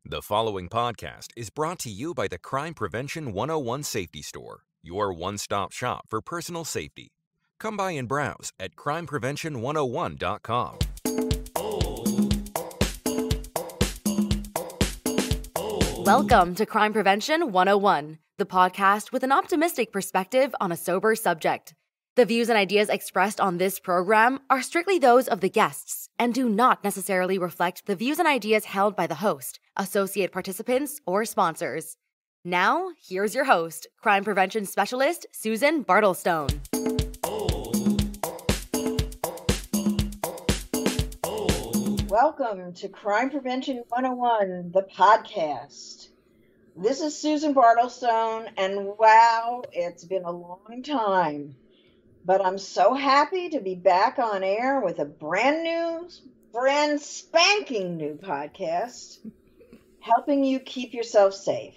The following podcast is brought to you by the Crime Prevention 101 Safety Store, your one-stop shop for personal safety. Come by and browse at crimeprevention101.com. Welcome to Crime Prevention 101, the podcast with an optimistic perspective on a sober subject. The views and ideas expressed on this program are strictly those of the guests and do not necessarily reflect the views and ideas held by the host, associate participants, or sponsors. Now, here's your host, crime prevention specialist Susan Bartelstone. Welcome to Crime Prevention 101, the podcast. This is Susan Bartelstone, and wow, it's been a long time. But I'm so happy to be back on air with a brand spanking new podcast, helping you keep yourself safe.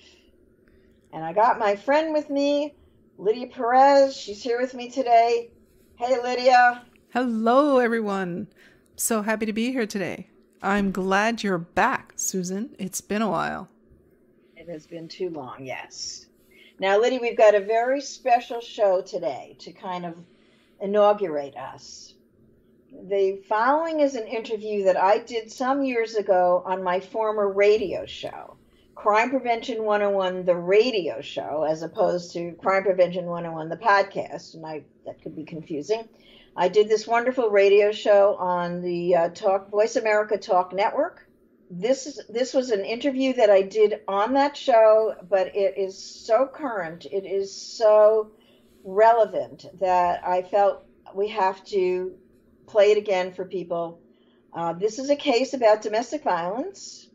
And I got my friend with me, Lydia Perez. She's here with me today. Hey, Lydia. Hello, everyone. So happy to be here today. I'm glad you're back, Susan. It's been a while. It has been too long, yes. Now, Lydia, we've got a very special show today to kind of inaugurate us. The following is an interview that I did some years ago on my former radio show, Crime Prevention 101, the radio show, as opposed to Crime Prevention 101, the podcast, and that could be confusing. I did this wonderful radio show on the Voice America Talk Network. This was an interview that I did on that show, but it is so current, it is so relevant that I felt we have to play it again for people. This is a case about domestic violence,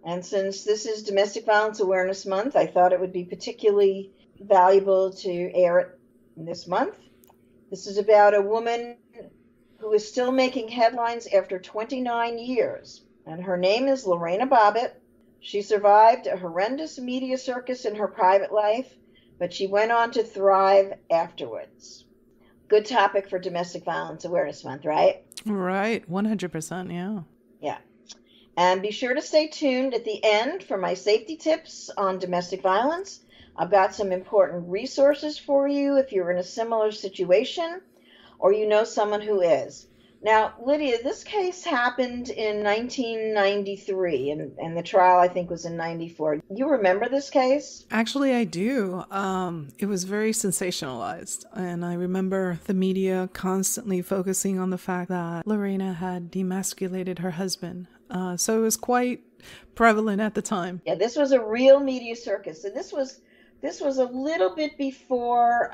and since this is Domestic Violence Awareness Month, I thought it would be particularly valuable to air it this month. This is about a woman who is still making headlines after 29 years, and her name is Lorena Bobbitt. She survived a horrendous media circus in her private life, but she went on to thrive afterwards. Good topic for Domestic Violence Awareness Month, right? Right, 100%, yeah. Yeah. And be sure to stay tuned at the end for my safety tips on domestic violence. I've got some important resources for you if you're in a similar situation or you know someone who is. Now, Lydia, this case happened in 1993, and the trial, I think, was in 94. You remember this case? Actually, I do. It was very sensationalized, and I remember the media constantly focusing on the fact that Lorena had demasculated her husband. So it was quite prevalent at the time. Yeah, this was a real media circus, and this was a little bit before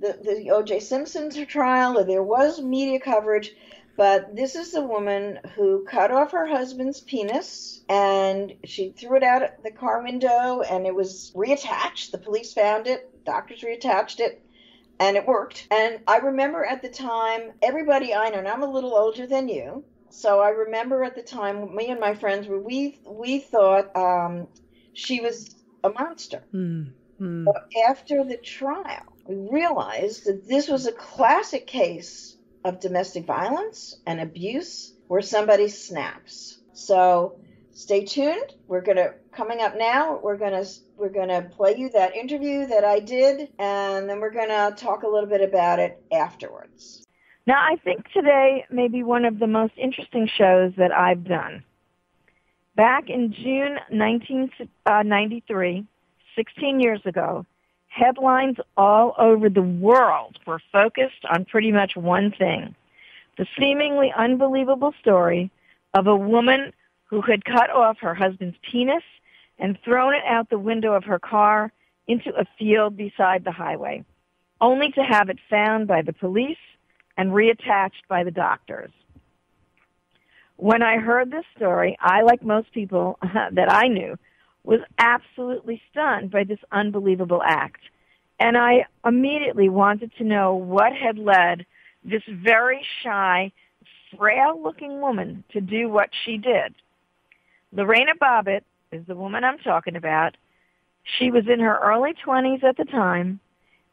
the O.J. Simpson trial. There was media coverage, but this is the woman who cut off her husband's penis, and she threw it out at the car window, and it was reattached. The police found it. Doctors reattached it, and it worked. And I remember at the time, everybody I know, and I'm a little older than you, so I remember at the time, me and my friends, we thought she was a monster. But after the trial, we realized that this was a classic case of domestic violence and abuse where somebody snaps. So stay tuned. Coming up now, we're gonna play you that interview that I did, and then we're gonna talk a little bit about it afterwards. Now, I think today may be one of the most interesting shows that I've done. Back in June 1993, 16 years ago, headlines all over the world were focused on pretty much one thing: the seemingly unbelievable story of a woman who had cut off her husband's penis and thrown it out the window of her car into a field beside the highway, only to have it found by the police and reattached by the doctors. When I heard this story, I, like most people that I knew, was absolutely stunned by this unbelievable act. And I immediately wanted to know what had led this very shy, frail-looking woman to do what she did. Lorena Bobbitt is the woman I'm talking about. She was in her early 20s at the time,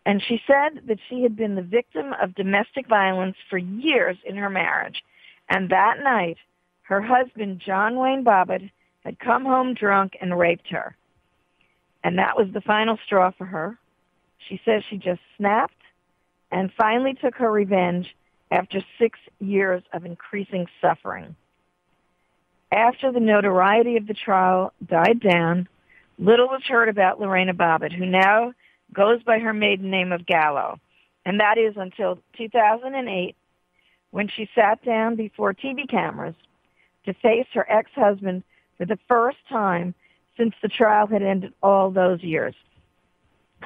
and she said that she had been the victim of domestic violence for years in her marriage. And that night, her husband, John Wayne Bobbitt, had come home drunk and raped her. And that was the final straw for her. She says she just snapped and finally took her revenge after 6 years of increasing suffering. After the notoriety of the trial died down, little was heard about Lorena Bobbitt, who now goes by her maiden name of Gallo. And that is until 2008, when she sat down before TV cameras to face her ex-husband for the first time since the trial had ended all those years.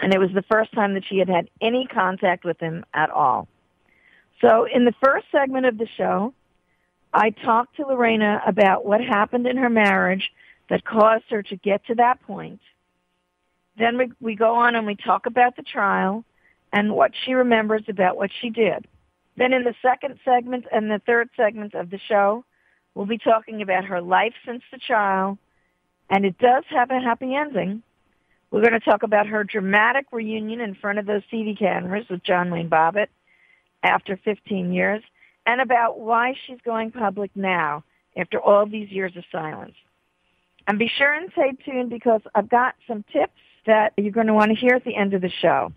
And it was the first time that she had had any contact with him at all. So in the first segment of the show, I talked to Lorena about what happened in her marriage that caused her to get to that point. Then we go on and we talk about the trial and what she remembers about what she did. Then in the second segment and the third segment of the show, we'll be talking about her life since the trial, and it does have a happy ending. We're going to talk about her dramatic reunion in front of those TV cameras with John Wayne Bobbitt after 15 years, and about why she's going public now after all these years of silence. And be sure and stay tuned because I've got some tips that you're going to want to hear at the end of the show.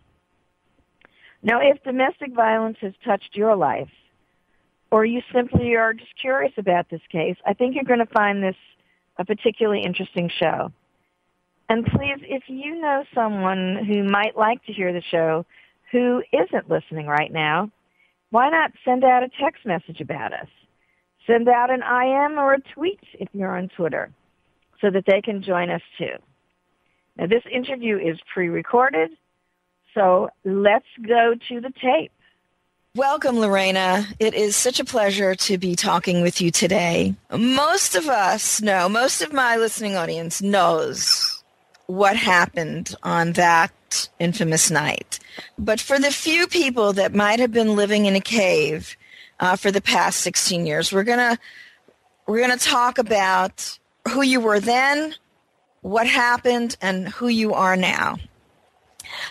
Now, if domestic violence has touched your life, or you simply are just curious about this case, I think you're going to find this a particularly interesting show. And please, if you know someone who might like to hear the show who isn't listening right now, why not send out a text message about us? Send out an IM or a tweet if you're on Twitter so that they can join us too. Now, this interview is pre-recorded, so let's go to the tape. Welcome, Lorena. It is such a pleasure to be talking with you today. Most of us know, most of my listening audience knows what happened on that infamous night. But for the few people that might have been living in a cave for the past 16 years, we're gonna talk about who you were then, what happened, and who you are now.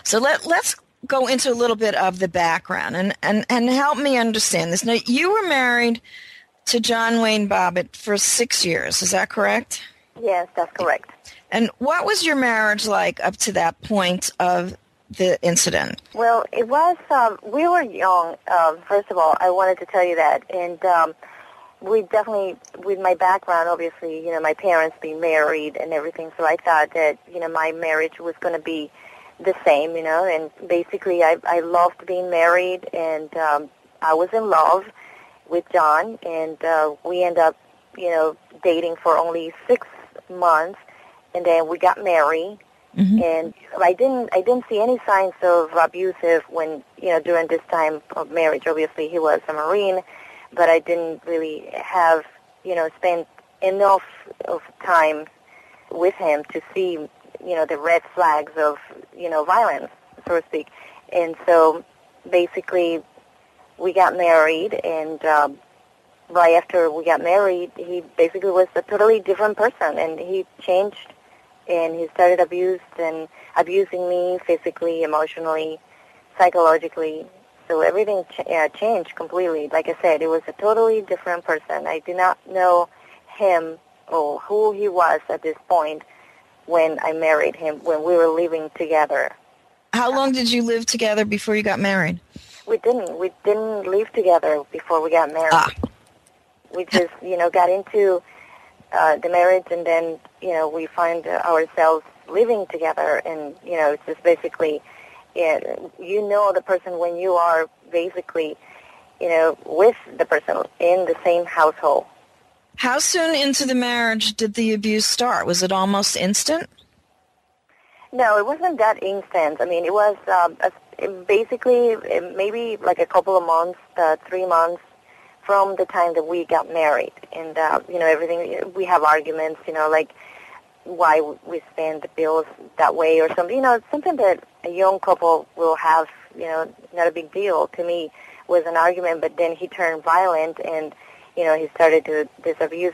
So let's go into a little bit of the background and help me understand this. Now, you were married to John Wayne Bobbitt for 6 years. Is that correct? Yes, that's correct. And what was your marriage like up to that point of the incident? Well, it was, we were young, first of all, I wanted to tell you that. And we definitely, with my background, obviously, my parents being married and everything, so I thought that, my marriage was going to be the same, and basically I loved being married, and I was in love with John, and we ended up, dating for only 6 months, and then we got married. Mm-hmm. And I didn't see any signs of abusive when, during this time of marriage. Obviously, he was a Marine, but I didn't really have, spent enough of time with him to see, the red flags of, violence, so to speak. And so basically we got married, and right after we got married, he basically was a totally different person, and he changed, and he started abusing me physically, emotionally, psychologically. So everything changed completely. Like I said, it was a totally different person. I did not know him or who he was at this point when I married him, when we were living together. How long did you live together before you got married? We didn't live together before we got married. We just, got into the marriage, and then, we find ourselves living together, and, it's just basically, the person when you are basically, with the person in the same household. How soon into the marriage did the abuse start? Was it almost instant? No, it wasn't that instant. I mean, it was basically maybe like a couple of months, 3 months from the time that we got married. And, everything, we have arguments, like why we spend the bills that way or something. Something that a young couple will have, not a big deal. To me, was an argument, but then he turned violent, and he started to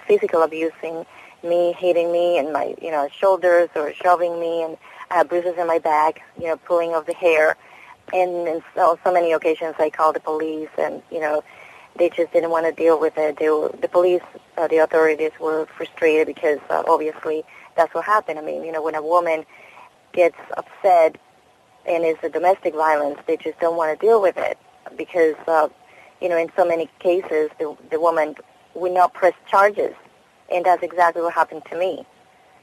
physical abusing me, hitting me in my, shoulders, or shoving me, and I had bruises in my back, pulling of the hair. And so many occasions I called the police, and, they just didn't want to deal with it. The police the authorities were frustrated because obviously that's what happened. I mean, when a woman gets upset and it's a domestic violence, they just don't want to deal with it because, in so many cases, the woman would not press charges, and that's exactly what happened to me.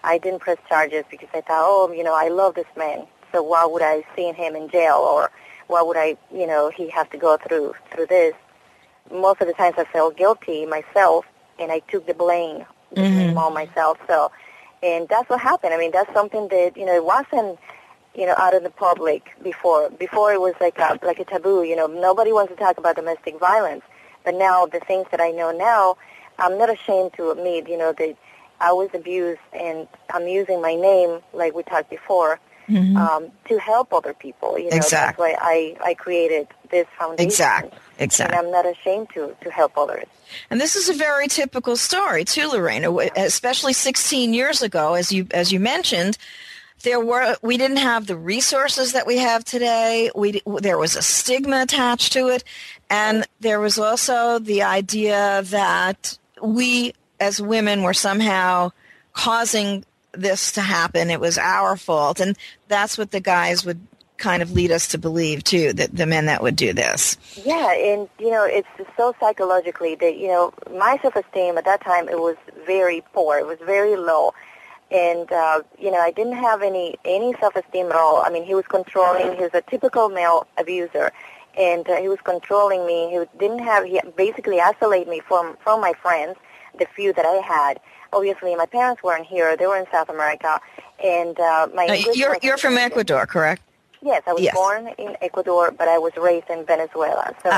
I didn't press charges because I thought, I love this man, so why would I send him in jail, or why would I, he has to go through this? Most of the times I felt guilty myself, and I took the blame on myself. So, and that's what happened. I mean, that's something that, it wasn't, out in the public before. Before it was like a taboo, nobody wants to talk about domestic violence. But now, the things that I know now, I'm not ashamed to admit, that I was abused, and I'm using my name, like we talked before, to help other people. Exactly. That's why I created this foundation. Exactly. And I'm not ashamed to help others. And this is a very typical story, too, Lorena, especially 16 years ago, as you mentioned. We didn't have the resources that we have today. There was a stigma attached to it, and there was also the idea that we as women were somehow causing this to happen. It was our fault, and that's what the guys would kind of lead us to believe too, that the men that would do this. Yeah, and it's so psychologically that my self-esteem at that time, it was very poor. It was very low. And, I didn't have any self-esteem at all. I mean, he was controlling. He was a typical male abuser. And he was controlling me. He basically isolated me from my friends, the few that I had. Obviously, my parents weren't here. They were in South America. And you're from Ecuador, correct? Yes, I was born in Ecuador, but I was raised in Venezuela. So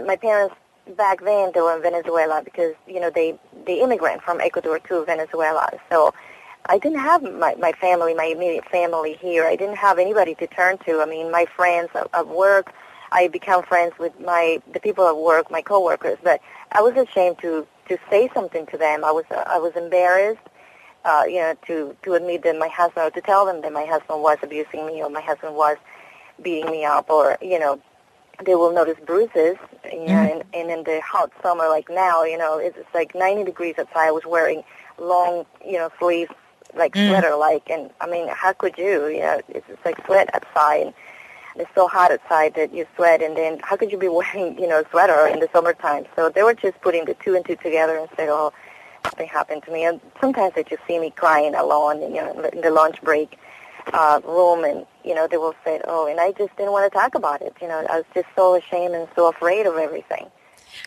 my parents, back then, they were in Venezuela because, they immigrant from Ecuador to Venezuela. So I didn't have my family, my immediate family here. I didn't have anybody to turn to. I mean, my friends at work, I became friends with the people at work, my coworkers, but I was ashamed to say something to them. I was embarrassed, to admit that my husband, or to tell them that my husband was abusing me, or my husband was beating me up, or, they will notice bruises, and in the hot summer like now, it's like 90 degrees outside. I was wearing long, sleeves, like sweater-like, and I mean, how could you? It's just like sweat outside, and it's so hot outside that you sweat, and then how could you be wearing, a sweater in the summertime? So they were just putting the two and two together and said, oh, something happened to me. And sometimes they just see me crying alone, in the lunch break room, and, they will say, oh, and I just didn't want to talk about it. I was just so ashamed and so afraid of everything.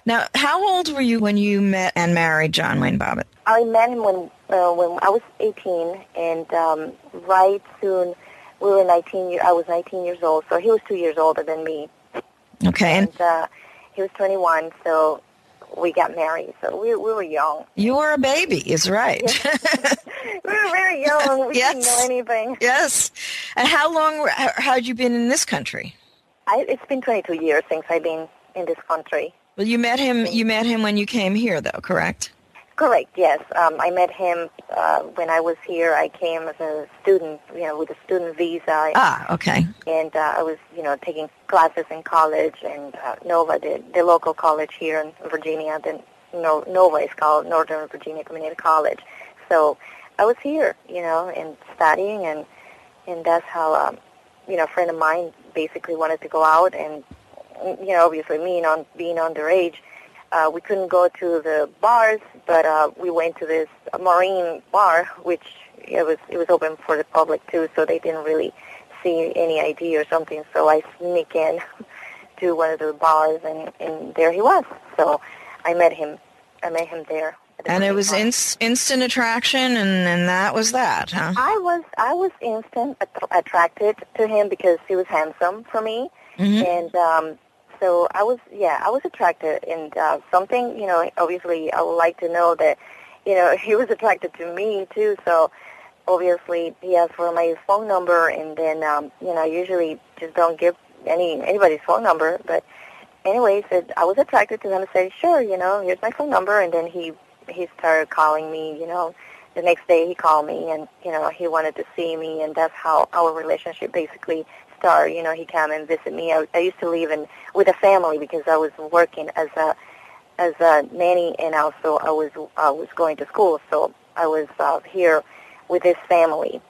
Now, how old were you when you met and married John Wayne Bobbitt? I met him when I was 18, and right soon we were 19. I was 19 years old, so he was 2 years older than me. Okay. And he was 21, so we got married. So we were young. You were a baby, is right. Yes. We were very young. We didn't know anything. Yes. And how long had you been in this country? It's been 22 years since I've been in this country. Well, you met him when you came here, though, correct? Correct, yes. I met him when I was here. I came as a student, with a student visa. Okay. And I was, taking classes in college, and Nova, the local college here in Virginia. Nova is called Northern Virginia Community College. So I was here, and studying, and that's how, a friend of mine basically wanted to go out, and, obviously being underage, we couldn't go to the bars, but we went to this marine bar, which it was open for the public too, so they didn't really see any ID or something. So I sneak in to one of the bars, and there he was. So I met him there. And it was instant attraction, and that was that, huh? I was instant attracted to him because he was handsome for me, and so I was attracted, and something, obviously I would like to know that, he was attracted to me too. So obviously he asked for my phone number, and then, I usually just don't give anybody's phone number. But anyway, said I was attracted to him, and said, sure, here's my phone number. And then he started calling me, the next day he called me, and, he wanted to see me, and that's how our relationship basically started. He came and visit me. I used to live with a family because I was working as a as a nanny, and also I was going to school, so I was here with this family.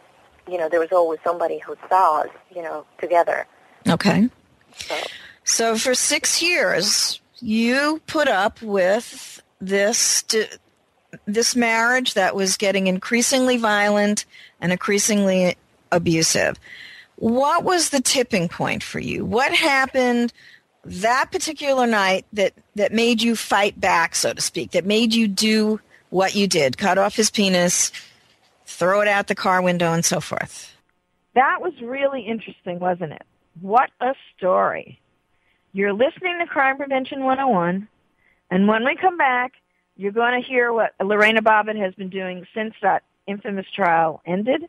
There was always somebody who saw us, together. Okay. So for 6 years, you put up with this marriage that was getting increasingly violent and increasingly abusive. What was the tipping point for you? What happened that particular night that made you fight back, so to speak, that made you do what you did, cut off his penis, throw it out the car window, and so forth? That was really interesting, wasn't it? What a story. You're listening to Crime Prevention 101, and when we come back, you're going to hear what Lorena Bobbitt has been doing since that infamous trial ended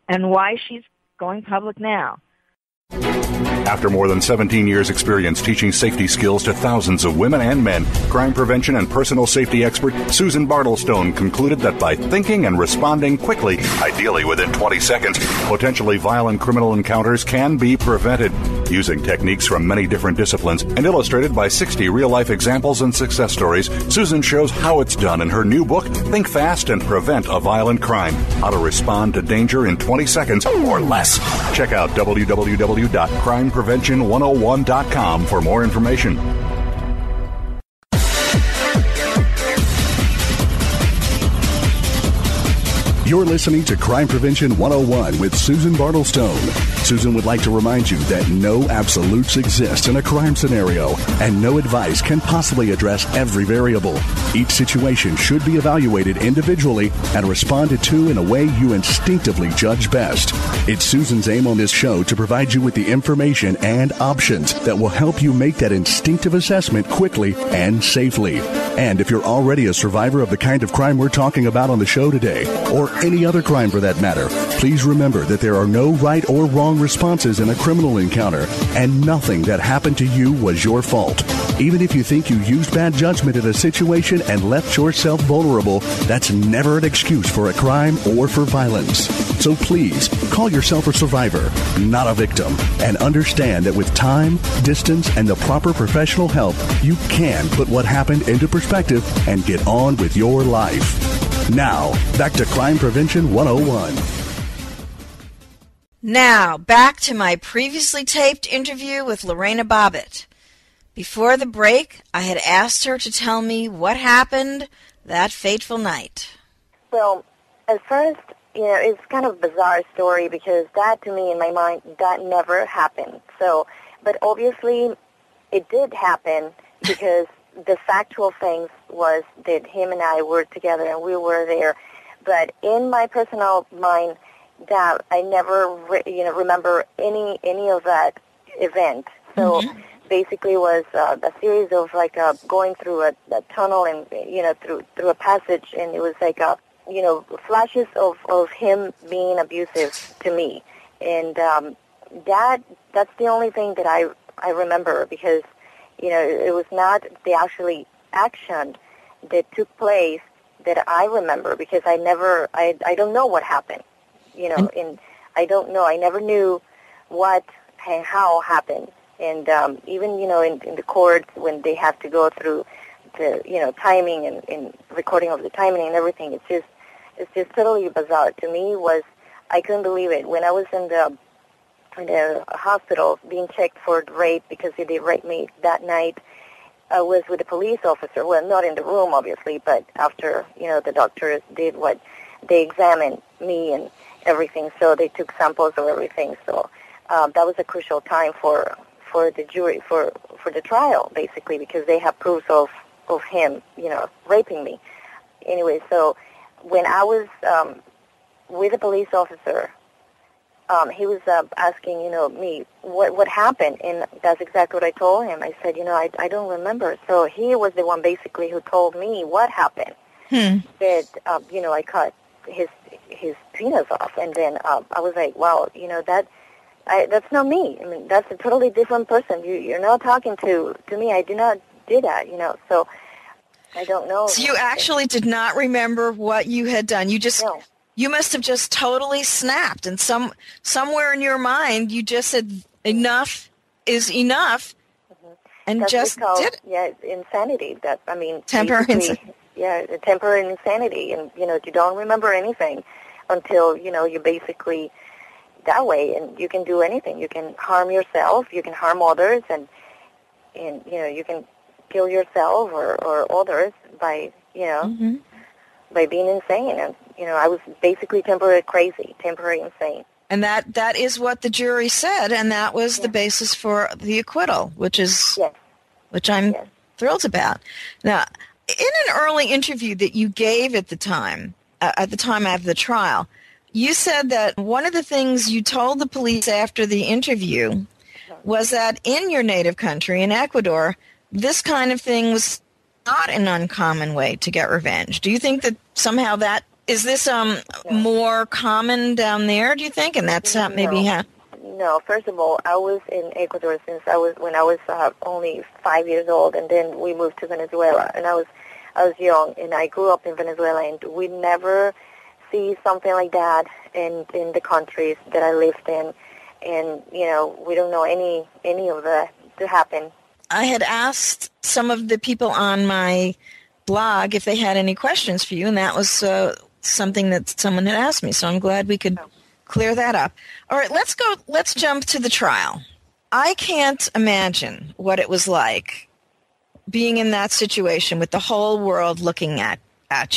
and why she's going public now. After more than 17 years' experience teaching safety skills to thousands of women and men, crime prevention and personal safety expert Susan Bartelstone concluded that by thinking and responding quickly, ideally within 20 seconds, potentially violent criminal encounters can be prevented. Using techniques from many different disciplines and illustrated by 60 real-life examples and success stories, Susan shows how it's done in her new book, Think Fast and Prevent a Violent Crime: How to Respond to Danger in 20 Seconds or Less. Check out www.crimeprevention101.com for more information. You're listening to Crime Prevention 101 with Susan Bartelstone. Susan would like to remind you that no absolutes exist in a crime scenario, and no advice can possibly address every variable. Each situation should be evaluated individually and responded to in a way you instinctively judge best. It's Susan's aim on this show to provide you with the information and options that will help you make that instinctive assessment quickly and safely. And if you're already a survivor of the kind of crime we're talking about on the show today, or any other crime for that matter, please remember that there are no right or wrong responses in a criminal encounter, and nothing that happened to you was your fault. Even if you think you used bad judgment in a situation and left yourself vulnerable, that's never an excuse for a crime or for violence. So please, call yourself a survivor, not a victim, and understand that with time, distance, and the proper professional help, you can put what happened into perspective and get on with your life. Now, back to Crime Prevention 101. Now, back to my previously taped interview with Lorena Bobbitt. Before the break, I had asked her to tell me what happened that fateful night. Well, at first, it's kind of a bizarre story because that, to me, in my mind, that never happened. But obviously, it did happen because the factual things was that him and I were together and we were there. But in my personal mind, that I never, remember any of that event. So basically, it was a series of going through a tunnel and through a passage, and it was flashes of him being abusive to me, and that's the only thing that I remember because. It was not the actually action that took place that I remember because I don't know what happened, and I don't know. I never knew what and how happened. And even, in the court when they have to go through the, timing and recording of the timing and everything, it's just totally bizarre. To me, I couldn't believe it. When I was in the hospital being checked for rape because they raped me that night. I was with a police officer. Well, not in the room, obviously, but after, the doctors did what they examined me and everything, so they took samples of everything. So that was a crucial time for the jury, for the trial, basically, because they have proofs of him, raping me. Anyway, so when I was with a police officer, he was asking, me what happened, and that's exactly what I told him. I said, I don't remember. So he was the one basically who told me what happened. That I cut his penis off, and then I was like, wow, that's not me. I mean, that's a totally different person. You're not talking to me. I did not do that, So I don't know. So you actually did not remember what you had done. You just. No. You must have just totally snapped, and somewhere in your mind, you just said, enough is enough. And just called, did it. Yeah, insanity. Temporary insanity. Yeah, temporary insanity. And, you don't remember anything until, you're basically that way. And you can do anything. You can harm yourself. You can harm others. And you can kill yourself or others by, by being insane. And, I was basically temporary crazy, temporary insane. And that is what the jury said, and that was the basis for the acquittal, which I'm thrilled about. Now, in an early interview that you gave at the time of the trial, you said that one of the things you told the police after the interview was that in your native country, in Ecuador, this kind of thing was not an uncommon way to get revenge. Do you think that somehow is this more common down there, do you think? And that's maybe how... No, first of all, I was in Ecuador when I was only 5 years old, and then we moved to Venezuela. And I was young, and I grew up in Venezuela, and we never see something like that in the countries that I lived in. And, we don't know any of that to happen. I had asked some of the people on my blog if they had any questions for you, and that was something that someone had asked me, so I'm glad we could clear that up. All right, let's jump to the trial. I can't imagine what it was like being in that situation with the whole world looking at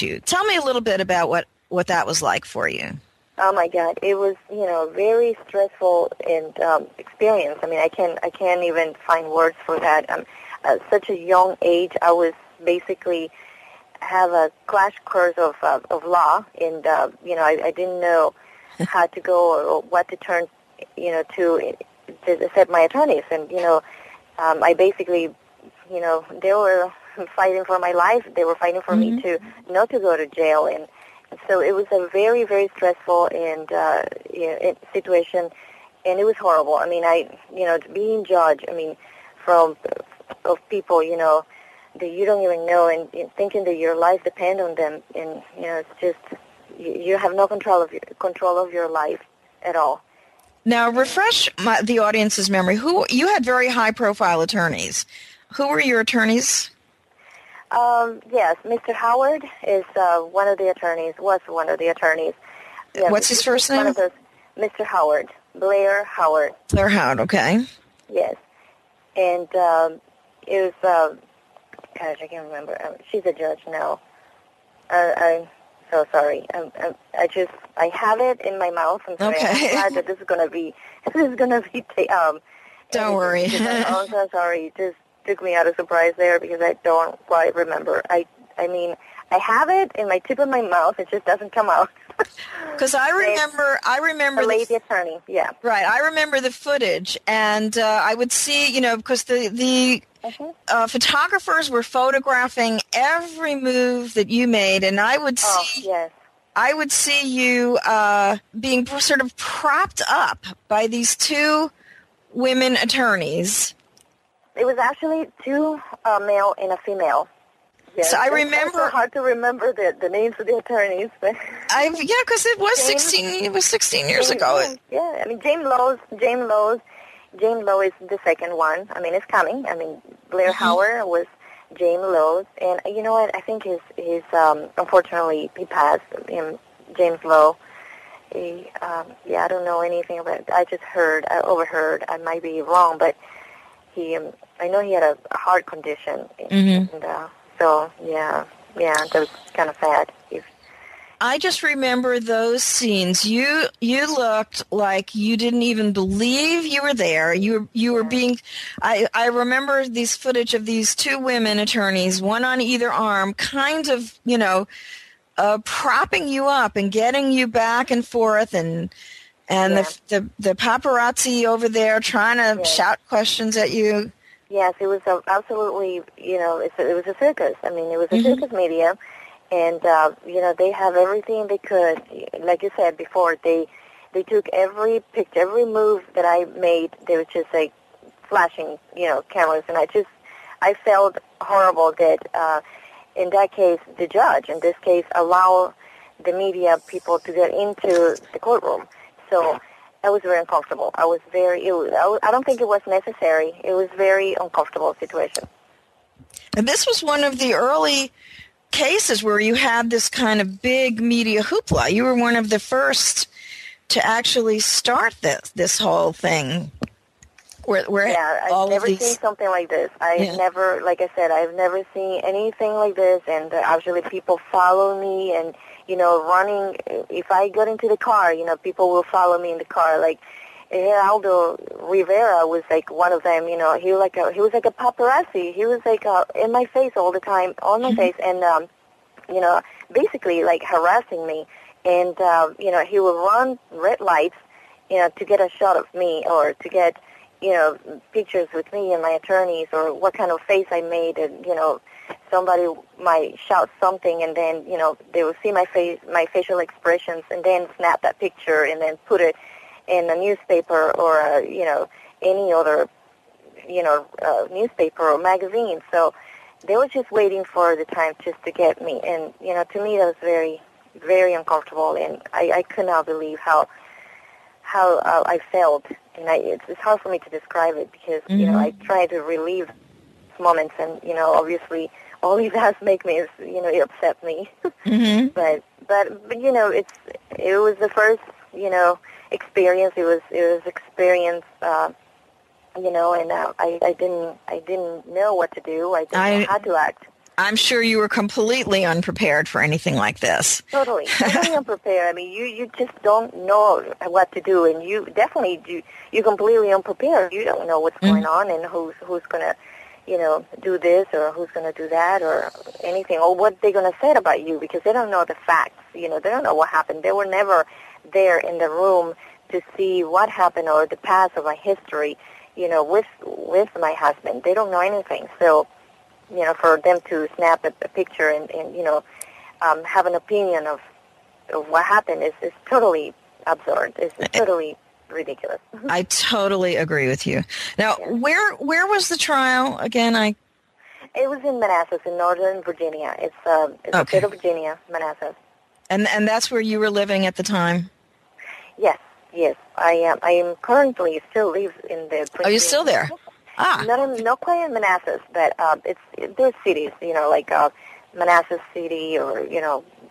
you. Tell me a little bit about what that was like for you. Oh my God, it was very stressful and experience. I mean, I can't even find words for that. At such a young age, I was basically have a crash course of law, and I didn't know how to go or what to turn to accept my attorneys, and I basically they were fighting for my life. They were fighting for me to not to go to jail, and so it was a very, very stressful and situation, and it was horrible. I mean, being judged, from people, that you don't even know, and thinking that your life depends on them, and it's just you have no control of your life at all. Now, refresh the audience's memory. You had very high-profile attorneys. Who were your attorneys? Yes, Mr. Howard is one of the attorneys. Was one of the attorneys. Yes, what's his first name? Mr. Howard, Blair Howard. Blair Howard. Okay. Yes, and it was. Gosh, I can't remember. She's a judge now. I'm so sorry. I have it in my mouth. I'm sorry. Okay. I'm glad that this is gonna be. Don't worry. I'm so sorry. It just took me out of surprise there because I don't quite remember. I have it in my tip of my mouth. It just doesn't come out. Because I remember the lady attorney. Yeah. Right. I remember the footage, and I would see, because the photographers were photographing every move that you made, and I would see. Yes. I would see you being sort of propped up by these two women attorneys. It was actually two male and a female. Yes, so I remember. It's hard to remember the names of the attorneys. Because it was 16. It was 16 years ago. Yeah, James Lowe is the second one. It's coming. Blair Howard was James Lowe, and you know what? I think his unfortunately he passed. James Lowe. I don't know anything about it. I just overheard. I might be wrong, but I know he had a heart condition, and so that was kind of sad. I just remember those scenes. You looked like you didn't even believe you were there. You were being. I remember these footage of these two women attorneys, one on either arm, kind of propping you up and getting you back and forth, and the paparazzi over there trying to shout questions at you. Yes, it was absolutely, it was a circus. It was a circus media, and, they have everything they could. Like you said before, they took every picture, every move that I made. They were just like flashing, cameras, and I felt horrible that, in that case, the judge, in this case, allow the media people to get into the courtroom. So I was very uncomfortable. I don't think it was necessary. It was very uncomfortable situation. And this was one of the early cases where you had this kind of big media hoopla. You were one of the first to actually start this whole thing. I've never seen something like this. I've never, like I said, I've never seen anything like this. And actually, people follow me, and running. If I get into the car, people will follow me in the car. Like Geraldo Rivera was like one of them. He was like a paparazzi. He was like in my face all the time, on my face, and basically like harassing me. And he would run red lights, to get a shot of me or to get pictures with me and my attorneys, or what kind of face I made, and somebody might shout something, and then they will see my face, my facial expressions, and then snap that picture and then put it in a newspaper or any other newspaper or magazine. So they were just waiting for the time just to get me, and to me that was very, very uncomfortable, and I could not believe how I felt, and it's hard for me to describe it because I try to relieve moments, and obviously all it does make me is it upset me. but it was the first experience. It was experience. And I didn't know what to do. I didn't know how to act. I'm sure you were completely unprepared for anything like this. Totally unprepared. I mean, you just don't know what to do, and you're completely unprepared. You don't know what's going on, and who's gonna, do this or who's gonna do that or anything, or what they're gonna say about you, because they don't know the facts. They don't know what happened. They were never there in the room to see what happened or the past of my history, with my husband. They don't know anything. So, for them to snap a picture and have an opinion of what happened is totally absurd. It's totally ridiculous. I totally agree with you. Now, where was the trial again? It was in Manassas, in Northern Virginia. It's the state of Virginia, Manassas. And that's where you were living at the time? Yes. I am currently still live in the. Are you still there? Not quite in Manassas, but there's cities, like Manassas City or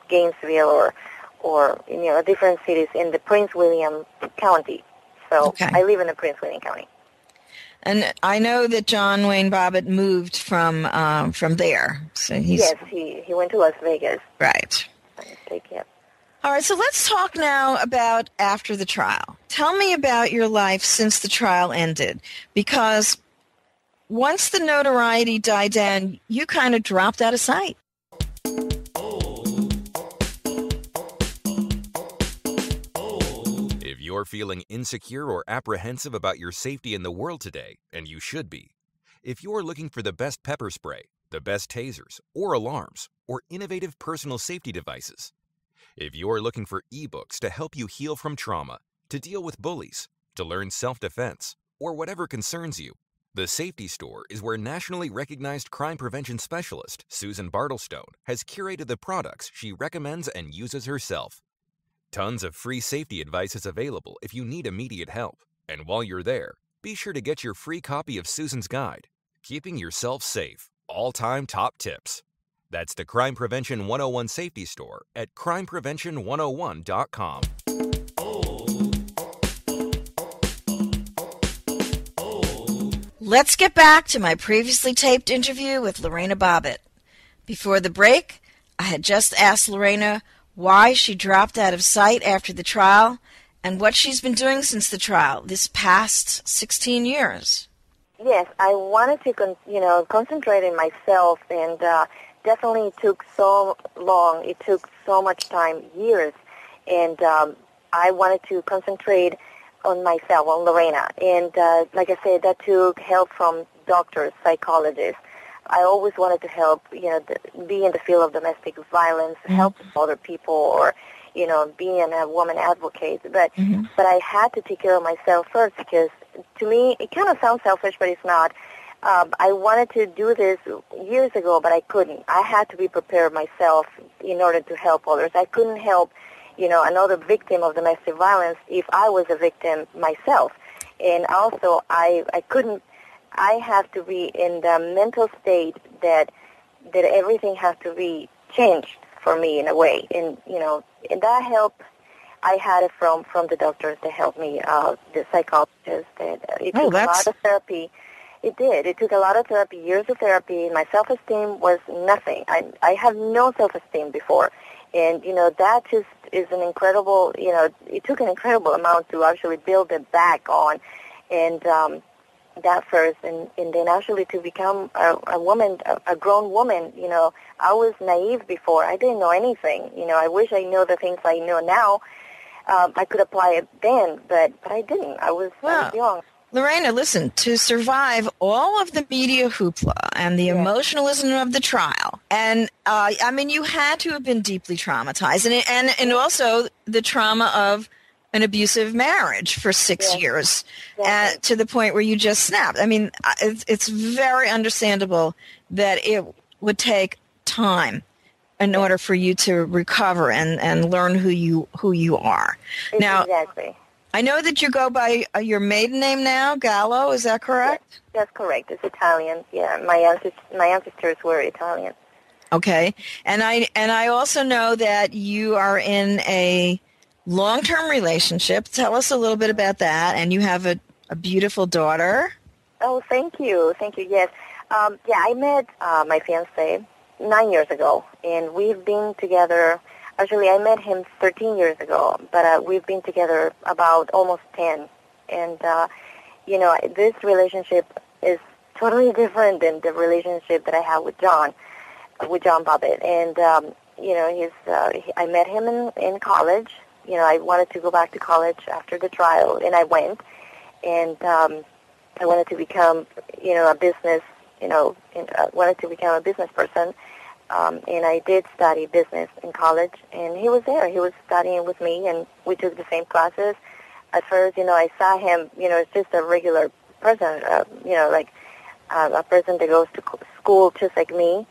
Gainesville or different cities in the Prince William County. So I live in the Prince William County. And I know that John Wayne Bobbitt moved from there. So he went to Las Vegas. Right. All right, so let's talk now about after the trial. Tell me about your life since the trial ended, because once the notoriety died down, you kind of dropped out of sight. If you're feeling insecure or apprehensive about your safety in the world today, and you should be, if you're looking for the best pepper spray, the best tasers, or alarms, or innovative personal safety devices, if you're looking for ebooks to help you heal from trauma, to deal with bullies, to learn self-defense, or whatever concerns you, The Safety Store is where nationally recognized crime prevention specialist Susan Bartelstone has curated the products she recommends and uses herself. Tons of free safety advice is available if you need immediate help. And while you're there, be sure to get your free copy of Susan's guide, Keeping Yourself Safe, All-Time Top Tips. That's the Crime Prevention 101 Safety Store at crimeprevention101.com. Let's get back to my previously taped interview with Lorena Bobbitt. Before the break, I had just asked Lorena why she dropped out of sight after the trial and what she's been doing since the trial this past 16 years. Yes, I wanted to, concentrate on myself, and definitely it took so long. It took so much time, years, and I wanted to concentrate on myself, on Lorena. And like I said, that took help from doctors, psychologists. I always wanted to help, be in the field of domestic violence, help other people, or, being a woman advocate. But I had to take care of myself first, because to me, it kind of sounds selfish, but it's not. I wanted to do this years ago, but I couldn't. I had to be prepared myself in order to help others. I couldn't help, another victim of domestic violence if I was a victim myself. And also, I have to be in the mental state that everything has to be changed for me in a way. And, and that help, I had it from the doctors that helped me, the psychologists. It took a lot of therapy. It did. It took a lot of therapy, years of therapy. My self-esteem was nothing. I had no self-esteem before. And, that just is an incredible, it took an incredible amount to actually build it back on. And that first, and then actually to become a woman, a grown woman, I was naive before. I didn't know anything. I wish I knew the things I know now. I could apply it then, but I didn't. I was young. Lorena, listen, to survive all of the media hoopla and the emotionalism of the trial, and you had to have been deeply traumatized, and also the trauma of an abusive marriage for 6 years, to the point where you just snapped. I mean, it's very understandable that it would take time in order for you to recover and learn who you are. Now, exactly. I know that you go by your maiden name now, Gallo. Is that correct? Yes, that's correct. It's Italian. Yeah, my ancestors were Italian. Okay, and I also know that you are in a long-term relationship. Tell us a little bit about that. And you have a beautiful daughter. Oh, thank you. Yes. I met my fiancé 9 years ago, and we've been together. Actually, I met him 13 years ago, but we've been together about almost 10. And, this relationship is totally different than the relationship that I had with John Bobbitt. And, I met him in college. I wanted to go back to college after the trial, and I went. And I wanted to become, a business, wanted to become a business person. And I did study business in college, and he was there. He was studying with me, and we took the same classes. At first, I saw him, it's just a regular person, like a person that goes to school just like me.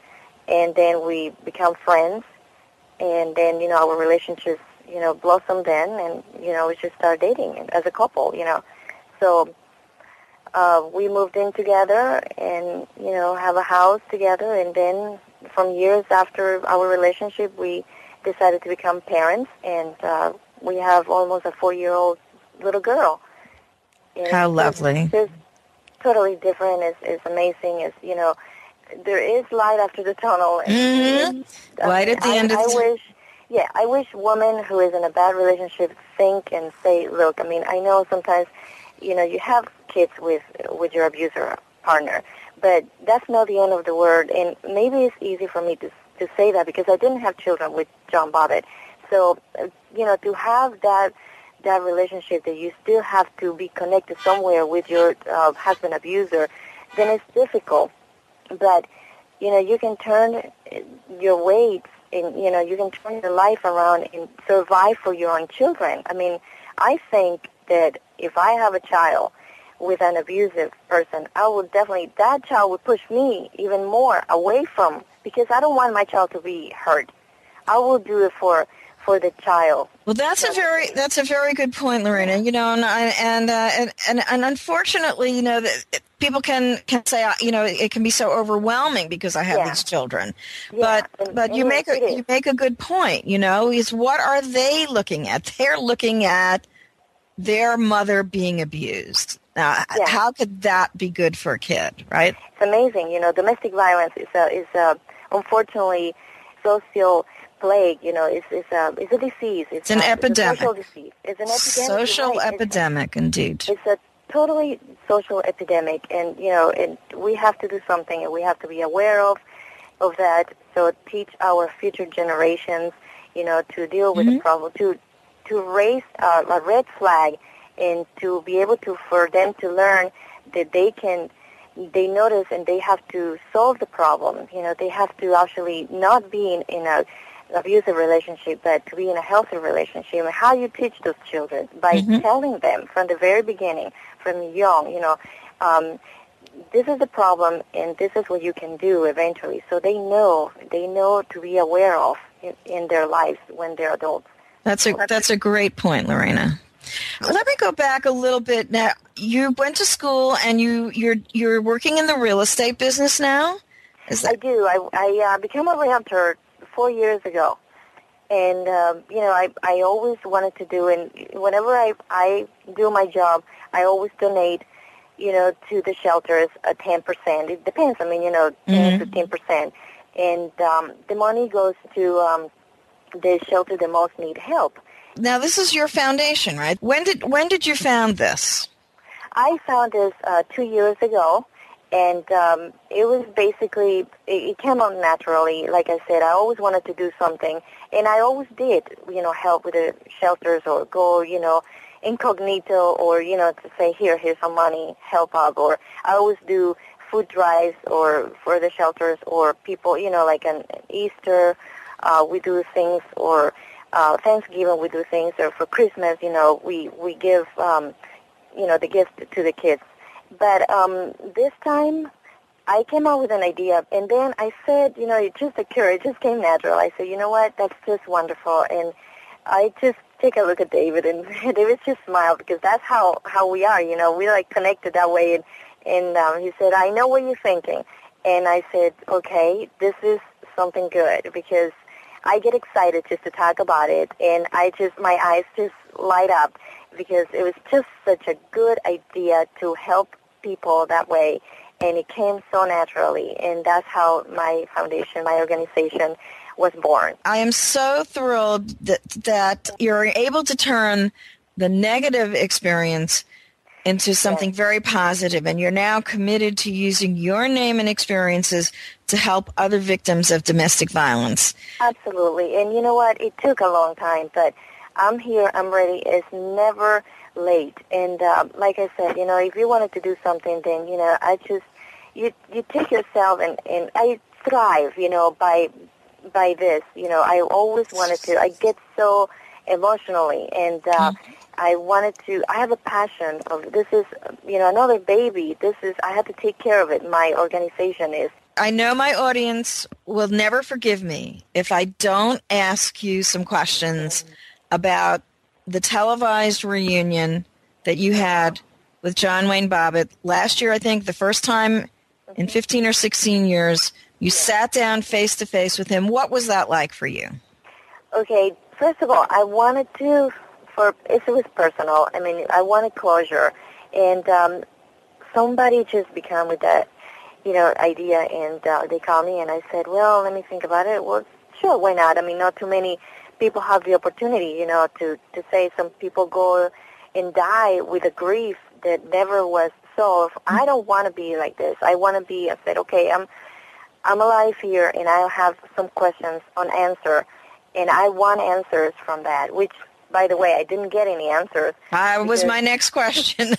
And then we become friends, and then, our relationships, blossomed then, and, we just started dating as a couple, So we moved in together and, have a house together, and then from years after our relationship, we decided to become parents, and we have almost a 4-year-old little girl. And how lovely. It's just totally different. It's amazing. There is light after the tunnel. Light at the end of the tunnel. I wish women who is in a bad relationship think and say, look, I know sometimes, you have kids with your abuser partner, but that's not the end of the world. And maybe it's easy for me to say that because I didn't have children with John Bobbitt. So, to have that relationship that you still have to be connected somewhere with your husband abuser, then it's difficult. But, you can turn your weight and, you can turn your life around and survive for your own children. I think that if I have a child with an abusive person, that child would push me even more away from, because I don't want my child to be hurt. I will do it for the child. Well, that's a very good point, Lorena. And unfortunately, that people can say, it can be so overwhelming because I have these children. Yeah. But you make a good point. Is what are they looking at? They're looking at their mother being abused. Now, how could that be good for a kid, right? It's amazing. Domestic violence is unfortunately social plague. It's a disease. It's an epidemic. It's a social disease. It's an epidemic. Social epidemic, indeed. It's a totally social epidemic, and and we have to do something, and we have to be aware of that. So teach our future generations, to deal with the problem, to raise a red flag, and to be able for them to learn that they notice and they have to solve the problem. They have to actually not be in a abusive relationship, but to be in a healthy relationship. And how you teach those children? By telling them from the very beginning, from young, this is the problem and this is what you can do eventually. So they know to be aware of in their lives when they're adults. That's a great point, Lorena. Let me go back a little bit. Now, you went to school and you're working in the real estate business now? I do. I became a realtor 4 years ago. And, I always wanted to do, and whenever I do my job, I always donate, to the shelters 10%. It depends. 10, 15%. And the money goes to the shelter that most need help. Now, this is your foundation, right? When did you found this? I found this 2 years ago, and it was basically, it came out naturally. Like I said, I always wanted to do something, and I always did, help with the shelters or go, incognito or, to say, here's some money, help out. Or I always do food drives or for the shelters or people, like an Easter, we do things, or Thanksgiving we do things, or for Christmas, we give, the gift to the kids. But this time I came up with an idea, and then I said, it just occurred, it just came natural. I said, you know what, that's just wonderful. And I just take a look at David, and David just smiled, because that's how we are, we're like connected that way. And he said, I know what you're thinking. And I said, okay, this is something good, because I get excited just to talk about it, and my eyes just light up, because it was just such a good idea to help people that way, and it came so naturally, and that's how my foundation, my organization, was born. I am so thrilled that you're able to turn the negative experience into something very positive, and you're now committed to using your name and experiences to help other victims of domestic violence. Absolutely. And you know what? It took a long time, but I'm here, I'm ready. It's never late. And like I said, if you wanted to do something, then, you take yourself, and I thrive, by this. I always wanted to. I get so emotionally, and I have a passion of, this is, another baby. I have to take care of it. My organization is. I know my audience will never forgive me if I don't ask you some questions about the televised reunion that you had with John Wayne Bobbitt last year. I think the first time in 15 or 16 years you sat down face to face with him. What was that like for you? Okay, first of all, I wanted to, it was personal. I wanted closure, and somebody just began with that, idea, and they called me, and I said, well, let me think about it. Well, sure, why not? Not too many people have the opportunity, to say some people go and die with a grief that never was solved. I don't want to be like this. I said, okay, I'm alive here, and I have some questions unanswered, and I want answers from that, which, by the way, I didn't get any answers. Was my next question.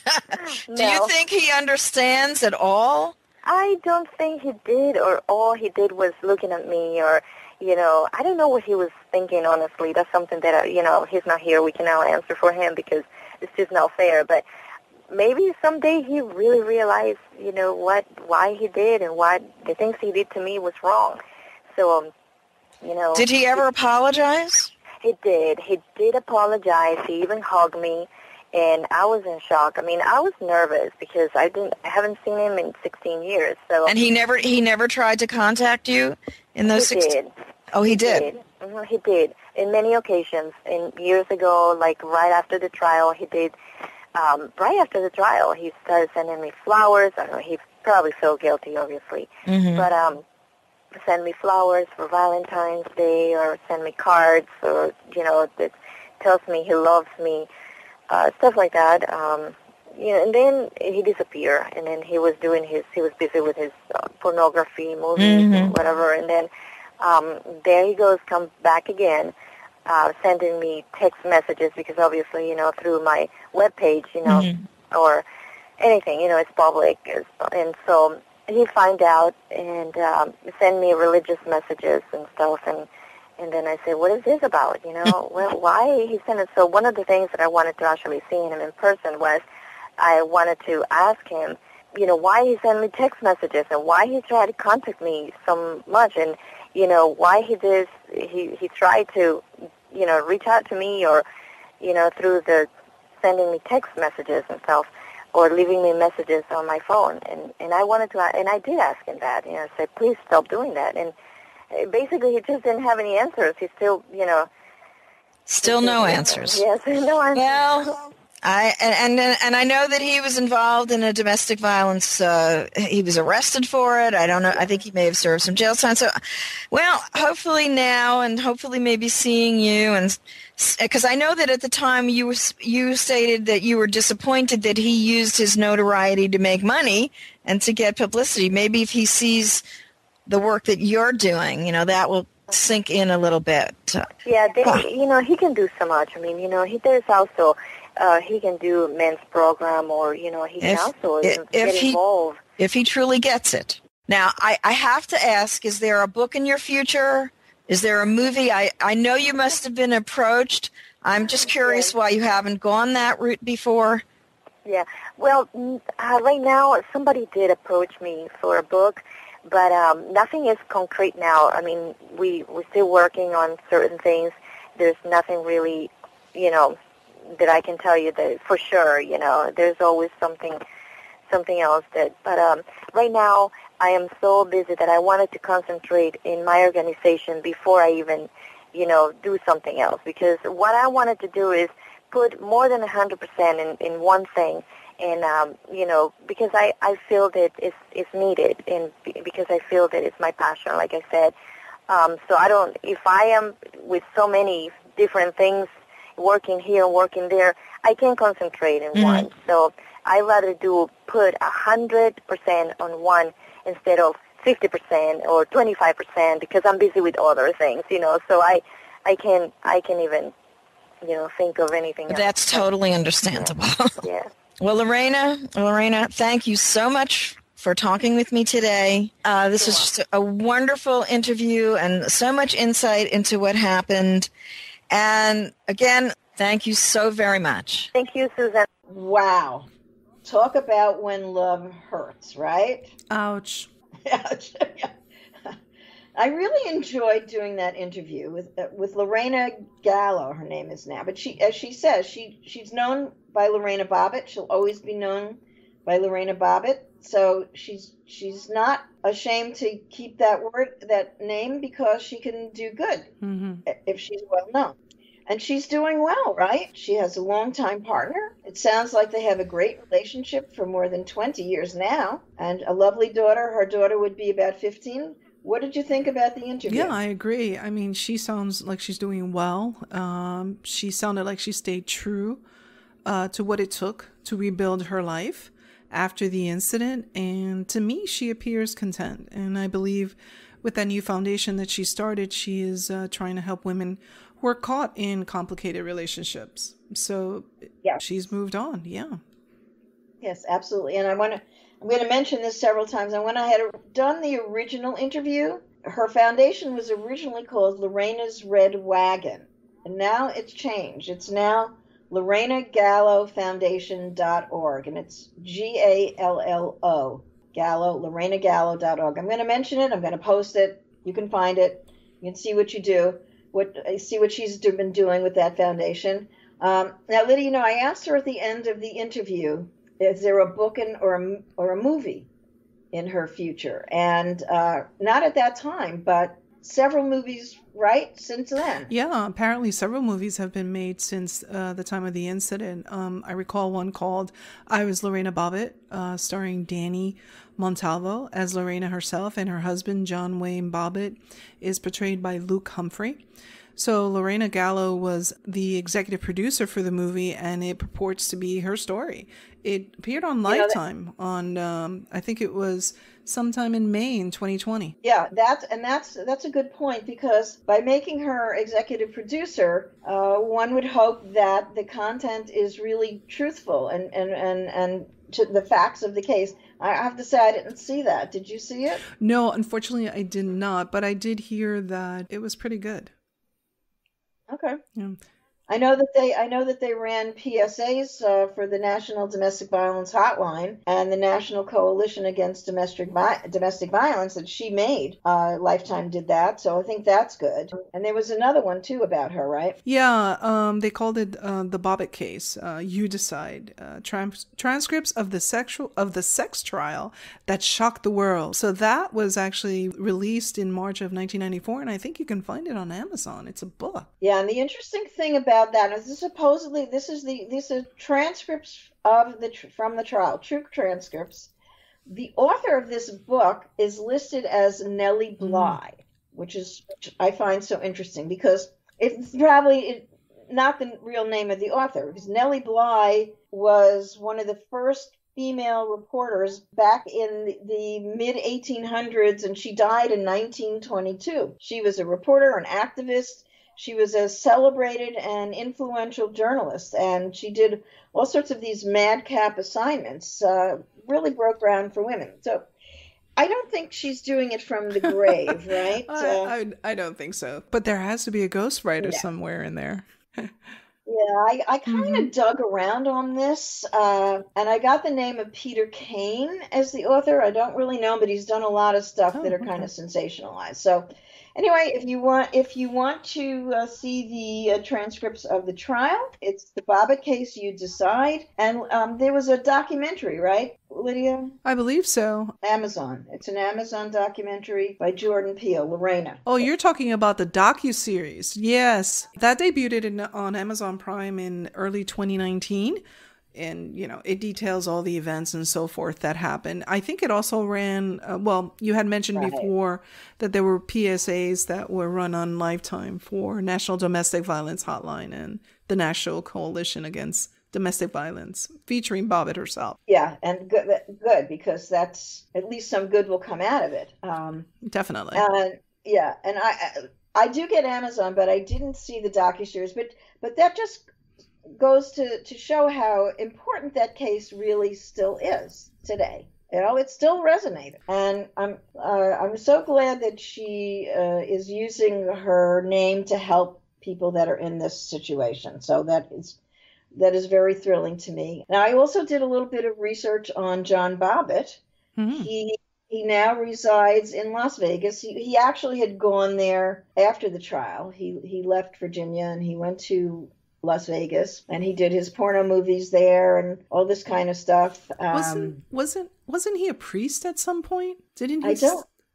Do you think he understands at all? I don't think he did, or all he did was looking at me, or, I don't know what he was thinking, honestly. That's something that, he's not here. We cannot answer for him, because it's just not fair. But maybe someday he really realized, why he did, and why the things he did to me was wrong. So, Did he ever apologize? He did. He did apologize. He even hugged me, and I was in shock. I was nervous, because I haven't seen him in 16 years. So. And he never tried to contact you in those 16? Did. Oh, he did. Mm-hmm, he did. In many occasions. And years ago, like right after the trial, he did. Right after the trial, he started sending me flowers. I don't know, he probably felt guilty, obviously. Mm-hmm. But send me flowers for Valentine's Day, or send me cards, or, that tells me he loves me, stuff like that. And then he disappeared, and then he was busy with his pornography movies and whatever, and then there he comes back again, sending me text messages, because obviously, through my webpage, or anything, it's public, and so he found out and sent me religious messages and stuff, and then I said, what is this about, well, why he sent it? So one of the things that I wanted to actually see him in person was, I wanted to ask him, why he sent me text messages, and why he tried to contact me so much, and, why he tried to, reach out to me or, through the sending me text messages and stuff or leaving me messages on my phone. And I wanted to, and I did ask him that, I said, please stop doing that. And basically he just didn't have any answers. He still, Still no answers. Yes, no answers. Well, and I know that he was involved in a domestic violence. He was arrested for it. I don't know. I think he may have served some jail time. So, well, hopefully now, and hopefully maybe seeing you, and because I know that at the time you stated that you were disappointed that he used his notoriety to make money and to get publicity. Maybe if he sees the work that you're doing, that will sink in a little bit. Yeah, he can do so much. I mean, there's also he can do men's program, or he can also get involved if he truly gets it. Now, I have to ask: is there a book in your future? Is there a movie? I know you must have been approached. I'm just curious why you haven't gone that route before. Yeah. Well, right now somebody did approach me for a book. But nothing is concrete now. I mean, we're still working on certain things. There's nothing really, that I can tell you that for sure. There's always something else that. But right now, I am so busy that I wanted to concentrate in my organization before I even, do something else. Because what I wanted to do is put more than 100% in one thing. And, because I feel that it's needed, and because I feel that it's my passion, like I said. So if I am with so many different things, working here and working there, I can't concentrate in one. So I rather put 100% on one instead of 50% or 25% because I'm busy with other things, so I can't even, think of anything else. That's totally understandable. Yeah. Well, Lorena, thank you so much for talking with me today. This was just a wonderful interview and so much insight into what happened. And again, thank you so very much. Thank you, Susan. Wow. Talk about when love hurts, right? Ouch. Ouch. I really enjoyed doing that interview with Lorena Gallo, her name is now. But she, as she says, she's known by Lorena Bobbitt. She'll always be known by Lorena Bobbitt. So she's not ashamed to keep that name, because she can do good if she's well known. And she's doing well, right? She has a longtime partner. It sounds like they have a great relationship for more than 20 years now, and a lovely daughter. Her daughter would be about 15. What did you think about the interview? Yeah, I agree. I mean, she sounds like she's doing well. She sounded like she stayed true to what it took to rebuild her life after the incident. And to me, she appears content. And I believe with that new foundation that she started, she is trying to help women who are caught in complicated relationships. So she's moved on. Yeah. Yes, absolutely. And I'm going to mention this several times. And when I had done the original interview, her foundation was originally called Lorena's Red Wagon. And now it's changed. It's now LorenaGalloFoundation.org. And it's Gallo, Gallo, LorenaGallo.org. I'm going to mention it. I'm going to post it. You can find it. You can see what you do. See what she's been doing with that foundation. Now, Lydia, I asked her at the end of the interview, is there a book or a movie in her future? And not at that time, but several movies, right, since then. Yeah, apparently several movies have been made since the time of the incident. I recall one called I Was Lorena Bobbitt, starring Danny Montalvo as Lorena herself, and her husband, John Wayne Bobbitt, is portrayed by Luke Humphrey. So Lorena Gallo was the executive producer for the movie, and it purports to be her story. It appeared on Lifetime on, I think it was sometime in May in 2020. Yeah, that's a good point, because by making her executive producer, one would hope that the content is really truthful and to the facts of the case. I have to say I didn't see that. Did you see it? No, unfortunately I did not, but I did hear that it was pretty good. Okay. Yeah. I know that they ran PSAs for the National Domestic Violence Hotline and the National Coalition Against Domestic Violence that she made. Lifetime did that, so I think that's good. And there was another one too about her, right? Yeah, they called it the Bobbitt case. You decide. Transcripts of the sex trial that shocked the world. So that was actually released in March of 1994, and I think you can find it on Amazon. It's a book. Yeah, and the interesting thing about that is supposedly these are transcripts from the trial, true transcripts. The author of this book is listed as Nellie Bly, which I find so interesting because it's probably not the real name of the author, because Nellie Bly was one of the first female reporters back in the mid-1800s, and she died in 1922. She was a reporter, an activist. She was a celebrated and influential journalist, and she did all sorts of these madcap assignments, really broke ground for women. So I don't think she's doing it from the grave, right? I don't think so. But there has to be a ghostwriter somewhere in there. Yeah, I kind of dug around on this, and I got the name of Peter Kane as the author. I don't really know him, but he's done a lot of stuff that are kind of sensationalized. So anyway, if you want to see the transcripts of the trial, it's the Bobbitt case. You decide. And there was a documentary, right, Lydia? I believe so. Amazon. It's an Amazon documentary by Jordan Peele, Lorena. Oh, you're talking about the docuseries. Yes. That debuted on Amazon Prime in early 2019. And, it details all the events and so forth that happened. I think it also ran, you had mentioned before that there were PSAs that were run on Lifetime for National Domestic Violence Hotline and the National Coalition Against Domestic Violence, featuring Bobbitt herself. Yeah, and good, because that's, at least some good will come out of it. Definitely. Yeah, and I do get Amazon, but I didn't see the docuseries. But that just goes to show how important that case really still is today. It still resonated, and I'm so glad that she is using her name to help people that are in this situation. So that is very thrilling to me. Now, I also did a little bit of research on John Bobbitt. He now resides in Las Vegas. He actually had gone there after the trial. He left Virginia and he went to Las Vegas, and he did his porno movies there and all this kind of stuff. Wasn't he a priest at some point? Didn't he?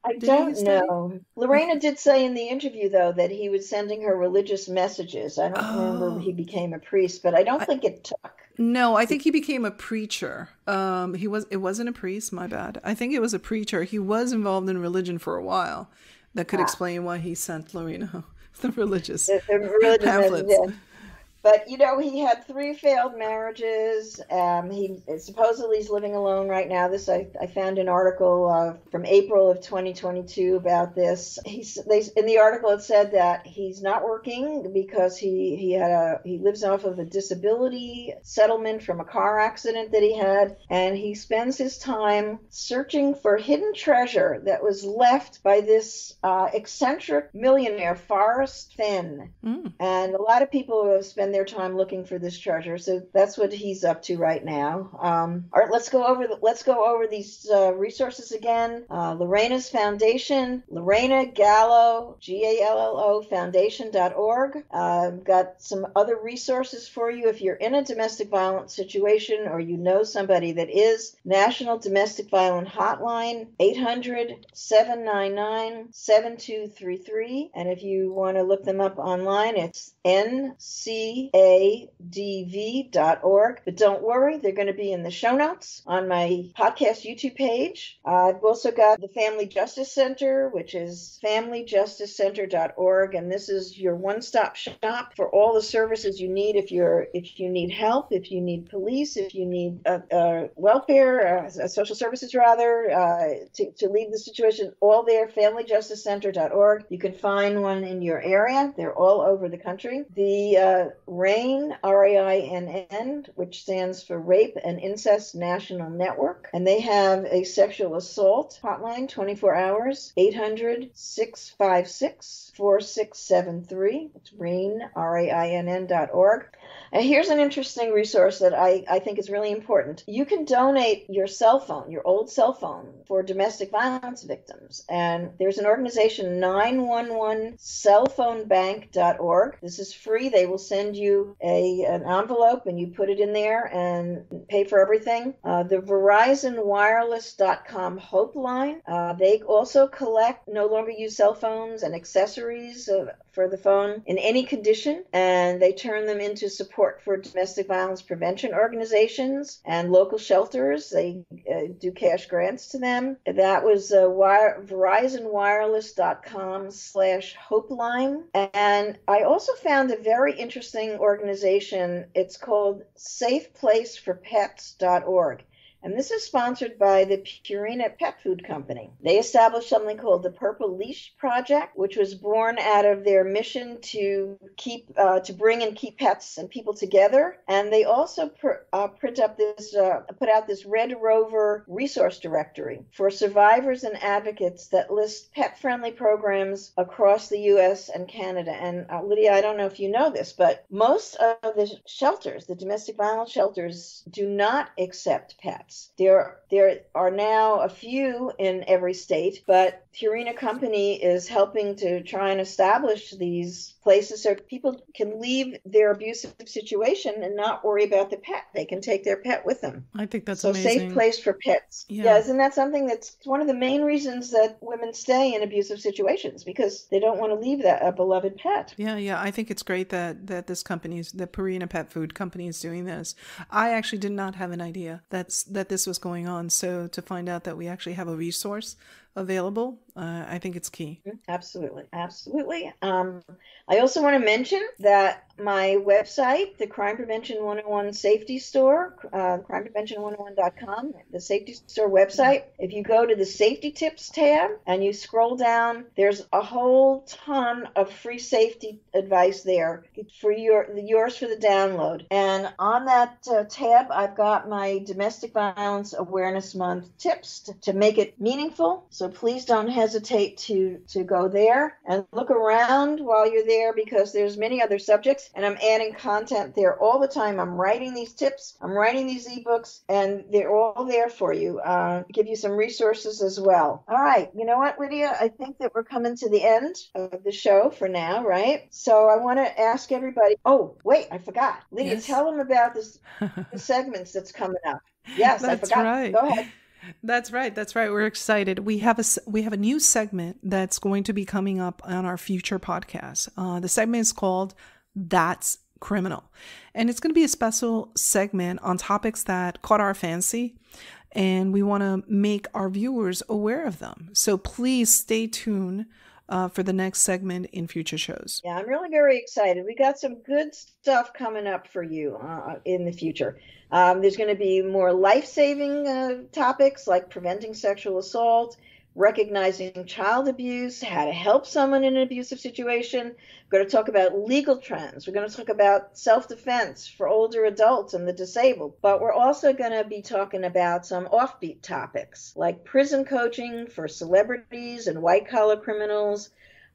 I don't know. Lorena did say in the interview, though, that he was sending her religious messages. I don't remember he became a priest, but I don't think it took. No, I think he became a preacher. It wasn't a priest, my bad. I think it was a preacher. He was involved in religion for a while. That could explain why he sent Lorena the religious pamphlets. But, he had 3 failed marriages. He supposedly is living alone right now. I found an article from April of 2022 about this. In the article, it said that he's not working because he lives off of a disability settlement from a car accident that he had, and he spends his time searching for hidden treasure that was left by this eccentric millionaire, Forrest Fenn. And a lot of people have spent their time looking for this treasure, so that's what he's up to right now. All right, let's go over these resources again. Lorena's Foundation, Lorena Gallo, Gallo Foundation.org. Got some other resources for you if you're in a domestic violence situation or you know somebody that is. National Domestic Violence Hotline, 800-799-7233, and if you want to look them up online, it's ncadv.org. But don't worry, they're going to be in the show notes on my podcast YouTube page. I've also got the Family Justice Center, which is familyjusticecenter.org, and this is your one-stop shop for all the services you need if you need help, if you need police, if you need welfare, social services rather, to leave the situation, all there, familyjusticecenter.org. You can find one in your area. They're all over the country. The RAINN, RAINN, which stands for Rape and Incest National Network. And they have a sexual assault hotline, 24 hours, 800-656-4673. It's RAINN, RAINN.org. And here's an interesting resource that I think is really important. You can donate your cell phone, your old cell phone, for domestic violence victims. And there's an organization, 911cellphonebank.org. This is free. They will send you an envelope and you put it in there and pay for everything. The VerizonWireless.com Hope Line. They also collect no longer used cell phones and accessories for the phone in any condition, and they turn them into support for domestic violence prevention organizations and local shelters. They do cash grants to them. That was VerizonWireless.com/Hopeline. And I also found a very interesting organization. It's called SafePlaceForPets.org. And this is sponsored by the Purina Pet Food Company. They established something called the Purple Leash Project, which was born out of their mission to bring and keep pets and people together. And they also put out this Red Rover resource directory for survivors and advocates that list pet-friendly programs across the U.S. and Canada. And Lydia, I don't know if you know this, but most of the shelters, the domestic violence shelters, do not accept pets. There are now a few in every state, but Purina Company is helping to try and establish these places so people can leave their abusive situation and not worry about the pet. They can take their pet with them. I think that's so amazing. Safe place for pets. Yeah, isn't that something that's one of the main reasons that women stay in abusive situations, because they don't want to leave a beloved pet. Yeah. I think it's great that this company's, the Purina Pet Food Company, is doing this. I actually did not have an idea that this was going on. So to find out that we actually have a resource available, I think it's key. Absolutely. I also want to mention that my website, the Crime Prevention 101 Safety Store, crimeprevention101.com, the Safety Store website, if you go to the Safety Tips tab and you scroll down, there's a whole ton of free safety advice there for yours for the download. And on that tab, I've got my Domestic Violence Awareness Month tips to make it meaningful. So please don't hesitate to go there and look around while you're there, because there's many other subjects, and I'm adding content there all the time. I'm writing these tips, I'm writing these ebooks, and they're all there for you. Give you some resources as well. All right, you know what, Lydia? I think that we're coming to the end of the show for now, right? So I want to ask everybody. Oh, wait, I forgot. Lydia, yes. Tell them about the segments that's coming up. Yes, I forgot. Right. Go ahead. That's right. We're excited. We have a new segment that's going to be coming up on our future podcast. The segment is called That's Criminal. And it's going to be a special segment on topics that caught our fancy, and we want to make our viewers aware of them. So please stay tuned for the next segment in future shows. Yeah, I'm really very excited. We got some good stuff coming up for you in the future. There's going to be more life-saving topics like preventing sexual assault, recognizing child abuse, how to help someone in an abusive situation. We're going to talk about legal trends. We're going to talk about self-defense for older adults and the disabled. But we're also going to be talking about some offbeat topics like prison coaching for celebrities and white-collar criminals.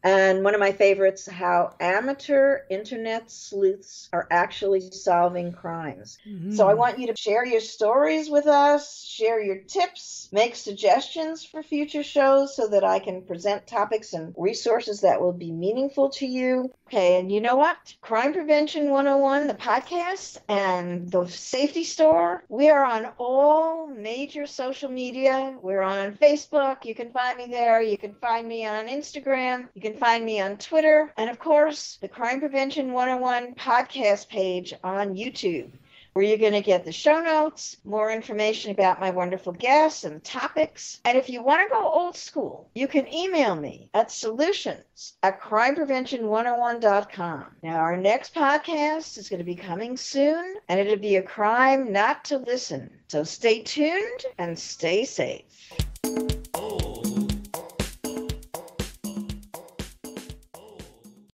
And one of my favorites, how amateur internet sleuths are actually solving crimes. Mm-hmm. So I want you to share your stories with us, share your tips, make suggestions for future shows so that I can present topics and resources that will be meaningful to you. Okay, and you know what? Crime Prevention 101, the podcast, and the Safety Store. We are on all major social media. We're on Facebook. You can find me there. You can find me on Instagram. You can find me on Twitter. And of course, the Crime Prevention 101 podcast page on YouTube, where you're going to get the show notes, more information about my wonderful guests and topics. And if you want to go old school, you can email me at solutions@crimeprevention101.com. Now, our next podcast is going to be coming soon, and it'll be a crime not to listen. So stay tuned and stay safe.